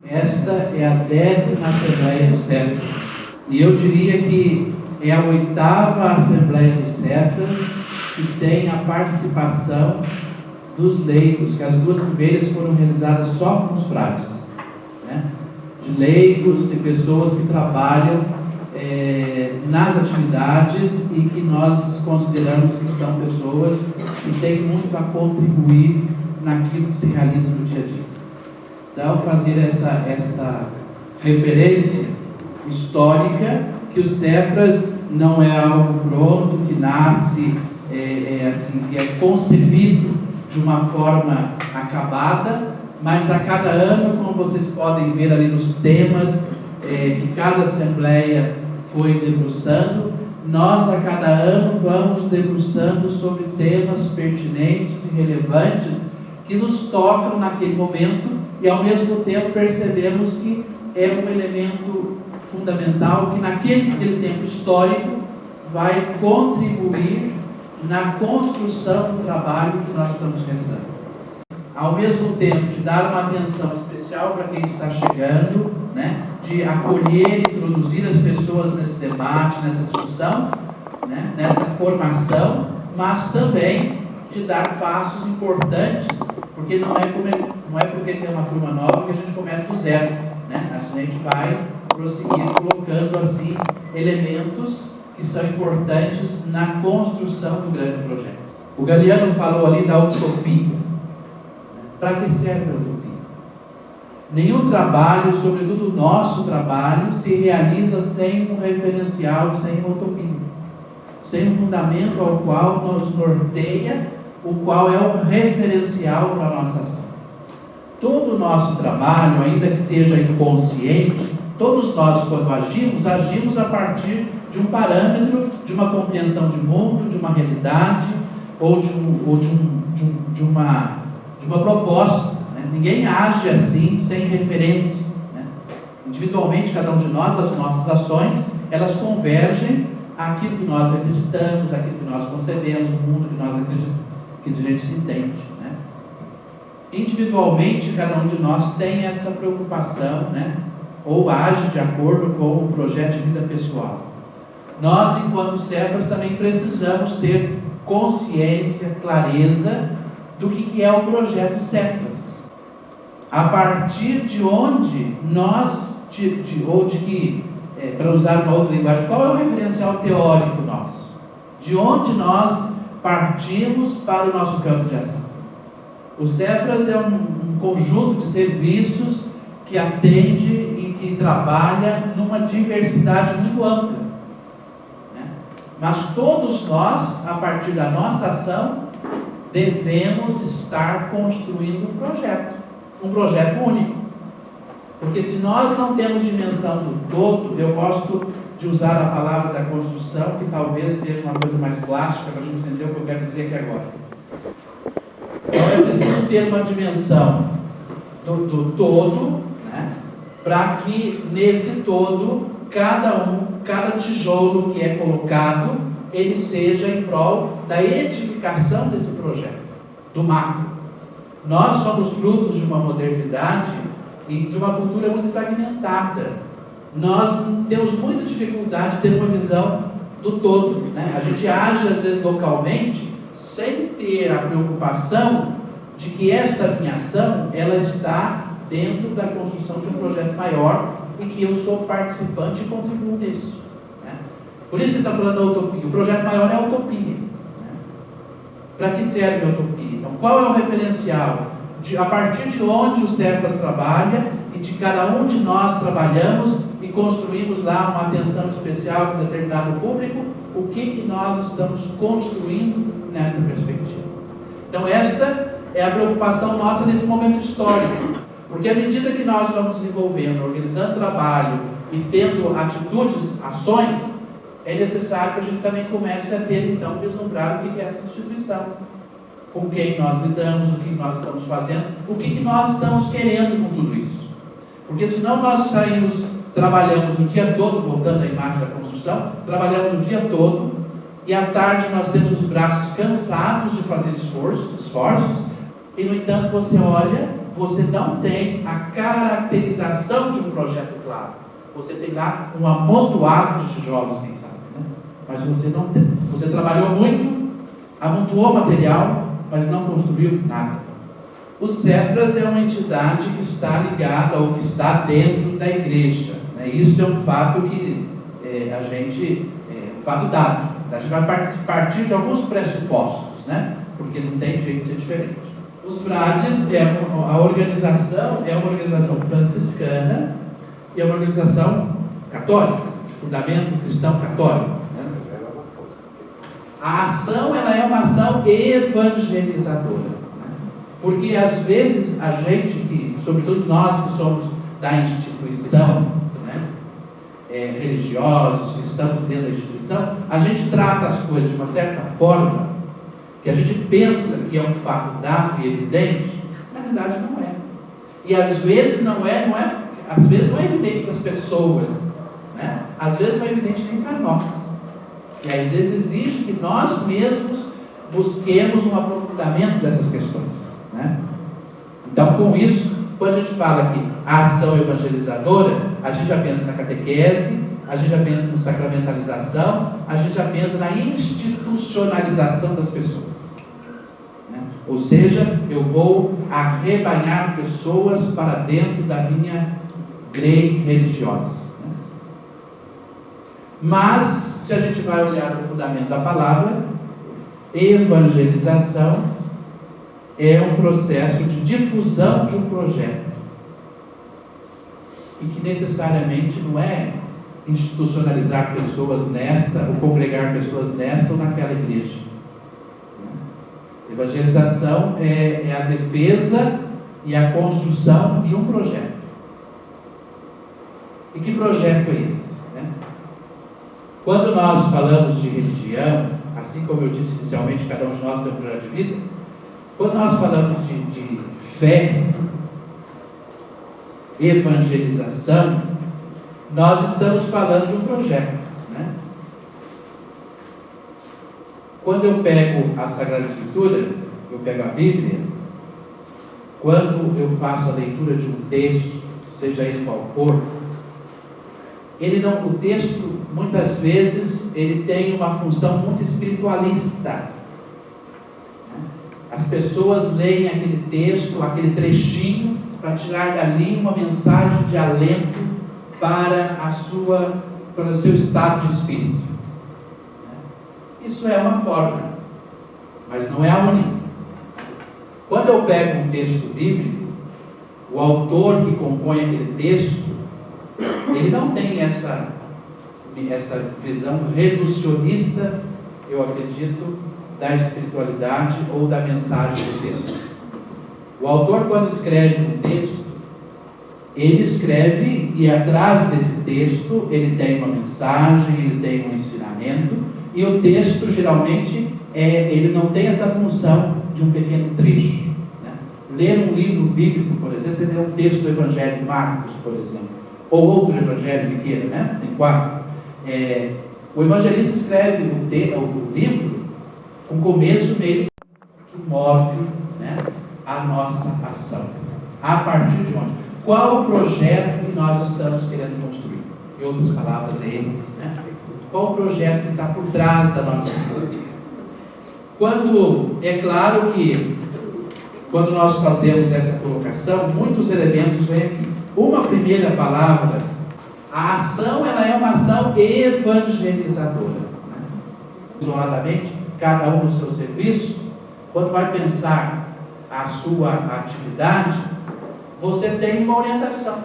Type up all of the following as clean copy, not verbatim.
Esta é a 10ª Assembleia do CEPRAS. E eu diria que é a 8ª Assembleia do CEPRAS que tem a participação dos leigos, que as 2 primeiras foram realizadas só com os frades, né? De leigos, de pessoas que trabalham nas atividades e que nós consideramos que são pessoas que têm muito a contribuir naquilo que se realiza no dia a dia. Então, fazer essa referência histórica, que o CEPRAS não é algo pronto, que nasce, que é concebido de uma forma acabada, mas a cada ano, como vocês podem ver ali nos temas que cada Assembleia foi debruçando, nós a cada ano vamos debruçando sobre temas pertinentes e relevantes que nos tocam naquele momento e ao mesmo tempo percebemos que é um elemento fundamental que naquele tempo histórico vai contribuir na construção do trabalho que nós estamos realizando. Ao mesmo tempo de dar uma atenção especial para quem está chegando, né, de acolher e introduzir as pessoas nesse debate, nessa discussão, né, nessa formação, mas também de dar passos importantes, porque não é porque tem uma turma nova que a gente começa do zero, né? A gente vai prosseguir colocando assim elementos que são importantes na construção do grande projeto. O Galiano falou ali da utopia. Para que serve a utopia? Nenhum trabalho, sobretudo o nosso trabalho, se realiza sem um referencial, sem uma utopia, sem um fundamento ao qual nos norteia, o qual é o referencial para a nossa ação. Todo o nosso trabalho, ainda que seja inconsciente, todos nós, quando agimos a partir de um parâmetro, de uma compreensão de mundo, de uma realidade, ou de uma proposta. Né? Ninguém age assim sem referência. Né? Individualmente, cada um de nós, as nossas ações, elas convergem àquilo que nós acreditamos, àquilo que nós concebemos, o mundo que nós acreditamos, que a gente se entende. Né? Individualmente, cada um de nós tem essa preocupação, né? Ou age de acordo com o projeto de vida pessoal. Nós, enquanto CEPRAS, também precisamos ter consciência, clareza do que é o projeto CEPRAS. A partir de onde nós, para usar uma outra linguagem, qual é o referencial teórico nosso? De onde nós partimos para o nosso campo de ação? O CEPRAS é um conjunto de serviços que atende e que trabalha numa diversidade muito ampla. Né? Mas todos nós, a partir da nossa ação, devemos estar construindo um projeto único. Porque se nós não temos dimensão do todo, eu gosto de usar a palavra da construção, que talvez seja uma coisa mais plástica para a gente entender o que eu quero dizer aqui agora. Então eu preciso ter uma dimensão do todo, né, para que nesse todo, cada tijolo que é colocado, ele seja em prol da edificação desse projeto, do macro. Nós somos frutos de uma modernidade e de uma cultura muito fragmentada. Nós temos muita dificuldade de ter uma visão do todo. Né? A gente age, às vezes, localmente, sem ter a preocupação de que esta minha ação, ela está dentro da construção de um projeto maior e que eu sou participante e contribuo nisso. Né? Por isso que está falando da utopia. O projeto maior é a utopia. Né? Para que serve a utopia? Então, qual é o referencial? A partir de onde o CEPRAS trabalha e de cada um de nós trabalhamos e construímos lá uma atenção especial para determinado público, o que nós estamos construindo nessa perspectiva. Então, esta é a preocupação nossa nesse momento histórico, porque à medida que nós vamos desenvolvendo, organizando trabalho e tendo atitudes, ações, é necessário que a gente também comece a ter, então, vislumbrar o que é essa instituição, com quem nós lidamos, o que nós estamos fazendo, o que nós estamos querendo com tudo isso. Porque senão nós trabalhamos o dia todo, voltando à imagem da construção, trabalhamos o dia todo, e à tarde nós temos os braços cansados de fazer esforços, e no entanto você olha você não tem a caracterização de um projeto claro. Você tem lá um amontoado de tijolos, quem sabe, né? Mas você não tem. Você trabalhou muito, amontoou material, mas não construiu nada. O CEPRAS é uma entidade que está ligada ou que está dentro da igreja, né? Isso é um fato que um fato dado. A gente vai partir de alguns pressupostos, né? Porque não tem jeito de ser diferente. Os frades, a organização é uma organização franciscana e é uma organização católica, de fundamento cristão católico, né? A ação, ela é uma ação evangelizadora, né? Porque às vezes a gente, sobretudo nós que somos da instituição, né, religiosos, que estamos dentro da instituição, a gente trata as coisas de uma certa forma que a gente pensa que é um fato dado e evidente, na verdade não é. E às vezes às vezes não é evidente para as pessoas, né? Às vezes não é evidente nem para nós. E às vezes exige que nós mesmos busquemos um aprofundamento dessas questões, né? Então, com isso, quando a gente fala que a ação evangelizadora, a gente já pensa na catequese, a gente já pensa na sacramentalização, a gente já pensa na institucionalização das pessoas, né? Ou seja, eu vou arrebanhar pessoas para dentro da minha grei religiosa, né? Mas, se a gente vai olhar o fundamento da palavra, evangelização é um processo de difusão de um projeto, e que necessariamente não é institucionalizar pessoas nesta, ou congregar pessoas nesta ou naquela igreja. Evangelização é a defesa e a construção de um projeto. E que projeto é esse, né? Quando nós falamos de religião, assim como eu disse inicialmente, cada um de nós tem um projeto de vida, quando nós falamos de fé, evangelização, nós estamos falando de um projeto, né? Quando eu pego a Sagrada Escritura, eu pego a Bíblia, quando eu faço a leitura de um texto, seja ele qual for, o texto, muitas vezes, ele tem uma função muito espiritualista. As pessoas leem aquele texto, aquele trechinho, para tirar dali uma mensagem de alento para o seu estado de espírito. Isso é uma forma, mas não é a única. Quando eu pego um texto bíblico, o autor que compõe aquele texto, ele não tem essa visão reducionista, eu acredito, da espiritualidade ou da mensagem do texto. O autor, quando escreve um texto, ele escreve e atrás desse texto ele tem uma mensagem, ele tem um ensinamento, e o texto geralmente ele não tem essa função de um pequeno trecho, né? Ler um livro bíblico, por exemplo, você lê um texto do Evangelho de Marcos, por exemplo, ou outro evangelho que queira, né? Tem 4. O evangelista escreve o livro com começo, meio, que move, né, a nossa ação. A partir de onde? Qual o projeto que nós estamos querendo construir? Em outras palavras, é esse, né? Qual o projeto que está por trás da nossa ação? É claro que, quando nós fazemos essa colocação, muitos elementos vêm aqui. Uma primeira palavra, a ação, ela é uma ação evangelizadora, né? Isoladamente, cada um no seu serviço, quando vai pensar a sua atividade, você tem uma orientação.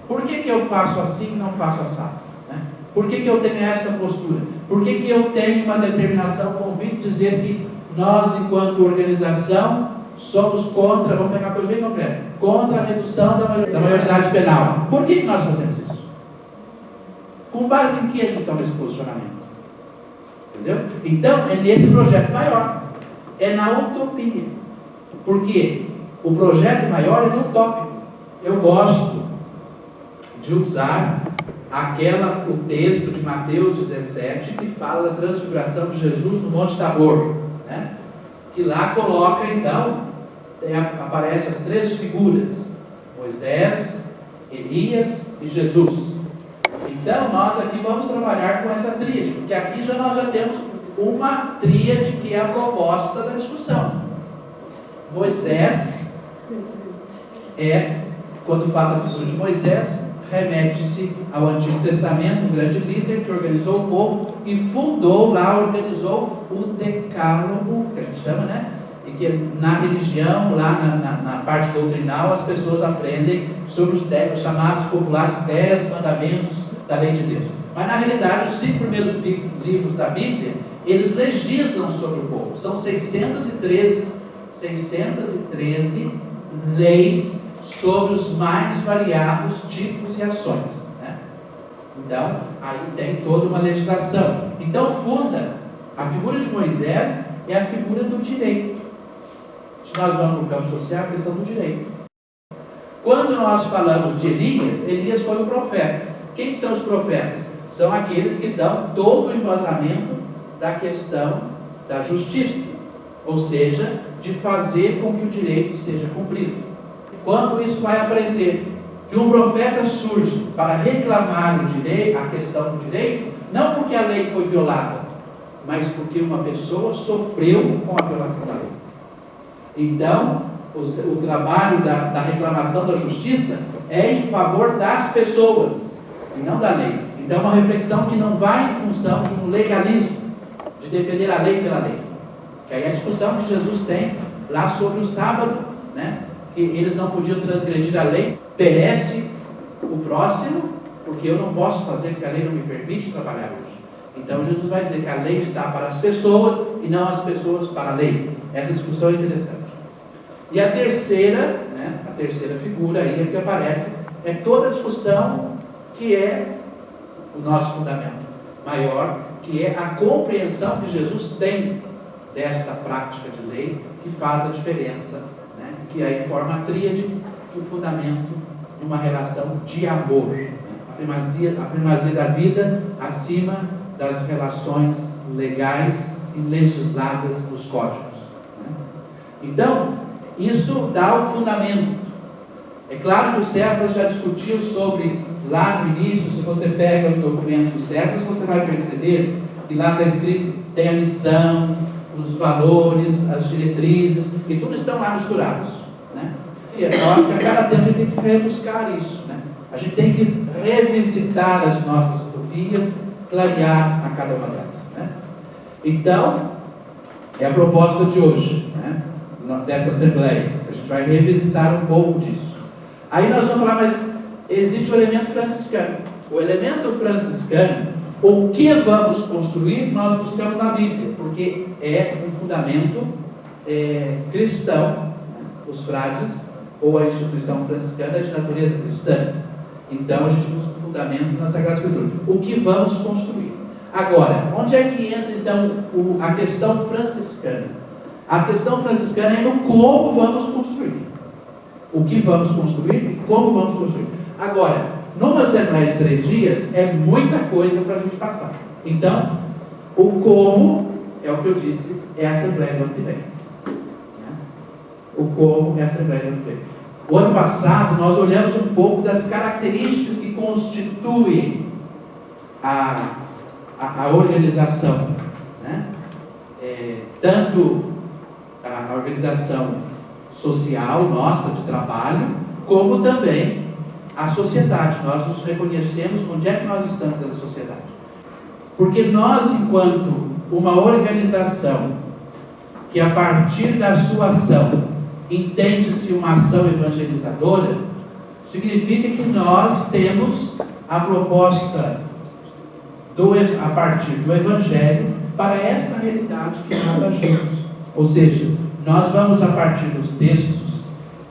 Por que eu faço assim e não faço assado, né? Por que eu tenho essa postura? Por que eu tenho uma determinação, convite dizer que nós, enquanto organização, somos contra, vamos pegar uma coisa bem concreta, contra a redução da maioridade penal. Por que nós fazemos isso? Com base em que a gente toma esse posicionamento? Entendeu? Então, é nesse projeto maior. É na utopia. Porque o projeto maior é no utópico. Eu gosto de usar o texto de Mateus 17, que fala da transfiguração de Jesus no Monte Tabor, né? Que lá coloca, então, aparecem as três figuras: Moisés, Elias e Jesus. Então, nós aqui vamos trabalhar com essa tríade, porque aqui nós já temos uma tríade que é a proposta da discussão. Moisés quando fala da figura de Moisés, remete-se ao Antigo Testamento, um grande líder que organizou o povo e organizou o Decálogo, que a gente chama, né? E que na religião, lá na parte doutrinal, as pessoas aprendem sobre os chamados populares 10 mandamentos da lei de Deus. Mas na realidade, os 5 primeiros livros da Bíblia, eles legislam sobre o povo. São 613 leis sobre os mais variados tipos e ações, né? Então, aí tem toda uma legislação. Então, a figura de Moisés é a figura do direito. Se nós vamos para o campo social, a questão do direito. Quando nós falamos de Elias foi o profeta. Quem são os profetas? São aqueles que dão todo o embasamento da questão da justiça, ou seja, de fazer com que o direito seja cumprido. Quando isso vai aparecer, que um profeta surge para reclamar o direito, a questão do direito, não porque a lei foi violada, mas porque uma pessoa sofreu com a violação da lei. Então, o trabalho da reclamação da justiça é em favor das pessoas e não da lei. Então, é uma reflexão que não vai em função de um legalismo, de defender a lei pela lei. Que aí é a discussão que Jesus tem lá sobre o sábado, né? Que eles não podiam transgredir a lei, perece o próximo, porque eu não posso fazer, porque a lei não me permite trabalhar hoje. Então Jesus vai dizer que a lei está para as pessoas e não as pessoas para a lei. Essa discussão é interessante. E a terceira figura aí que aparece, é toda a discussão que é o nosso fundamento maior, que é a compreensão que Jesus tem desta prática de lei, que faz a diferença, né? Que aí forma a tríade, o fundamento de uma relação de amor, né? a primazia da vida acima das relações legais e legisladas nos códigos, né? Então, isso dá o fundamento. É claro que o Cefas já discutiu sobre, lá no início, se você pega os documentos do Cefas, você vai perceber que lá está escrito, tem a missão, os valores, as diretrizes, e tudo estão lá misturados, né? E é lógico que a cada tempo a gente tem que rebuscar isso, né? A gente tem que revisitar as nossas utopias, clarear a cada uma delas, né? Então, é a proposta de hoje, né? Dessa Assembleia. A gente vai revisitar um pouco disso. Aí nós vamos falar, mas existe o elemento franciscano. O elemento franciscano, o que vamos construir, nós buscamos na Bíblia, porque é um fundamento cristão, né? Os frades, ou a instituição franciscana é de natureza cristã. Então a gente busca um fundamento na Sagrada Escritura. O que vamos construir? Agora, onde é que entra então a questão franciscana? A questão franciscana é no como vamos construir. O que vamos construir e como vamos construir. Agora, numa Assembleia de 3 dias, é muita coisa para a gente passar. Então, o como, é o que eu disse, é a Assembleia do ano que vem. O como é a Assembleia do ano que vem. O ano passado, nós olhamos um pouco das características que constituem a organização, né? Tanto a organização social nossa, de trabalho, como também a sociedade. Nós nos reconhecemos onde é que nós estamos na sociedade. Porque nós, enquanto uma organização que a partir da sua ação entende-se uma ação evangelizadora, significa que nós temos a proposta a partir do Evangelho para essa realidade que nós agimos. Ou seja, nós vamos, a partir dos textos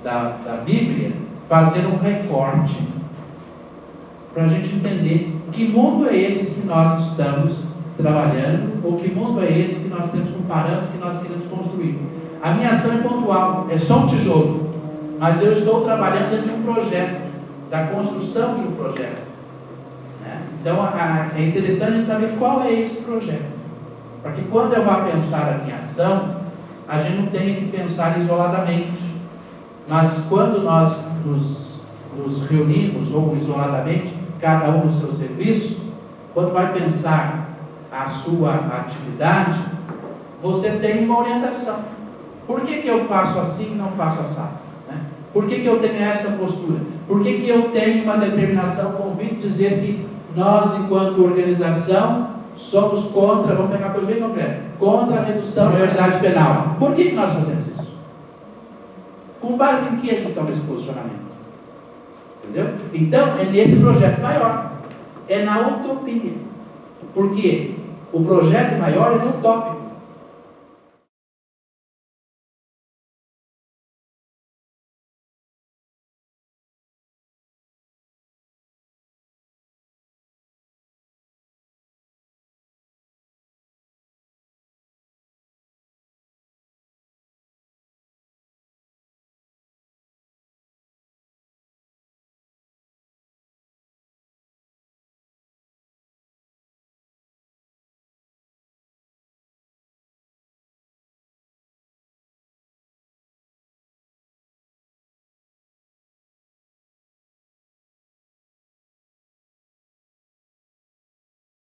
da Bíblia, fazer um recorte para a gente entender que mundo é esse que nós estamos trabalhando, ou que mundo é esse que nós temos um parâmetro que nós queremos construir. A minha ação é pontual, é só um tijolo, mas eu estou trabalhando dentro de um projeto, da construção de um projeto, né? Então é interessante a gente saber qual é esse projeto, para que quando eu vá pensar a minha ação, a gente não tenha que pensar isoladamente, Mas quando nós nos reunimos, ou isoladamente, cada um no seu serviço, quando vai pensar a sua atividade, você tem uma orientação. Por que eu faço assim e não faço assado? Né? Por que eu tenho essa postura? Por que eu tenho uma determinação, convite dizer que nós, enquanto organização, somos contra, vamos pegar uma coisa bem concreta, contra a redução da maioridade penal? Por que nós fazemos isso? Com base em que a gente toma esse posicionamento? Entendeu? Então, é nesse projeto maior. É na utopia. Porque o projeto maior é no utópico.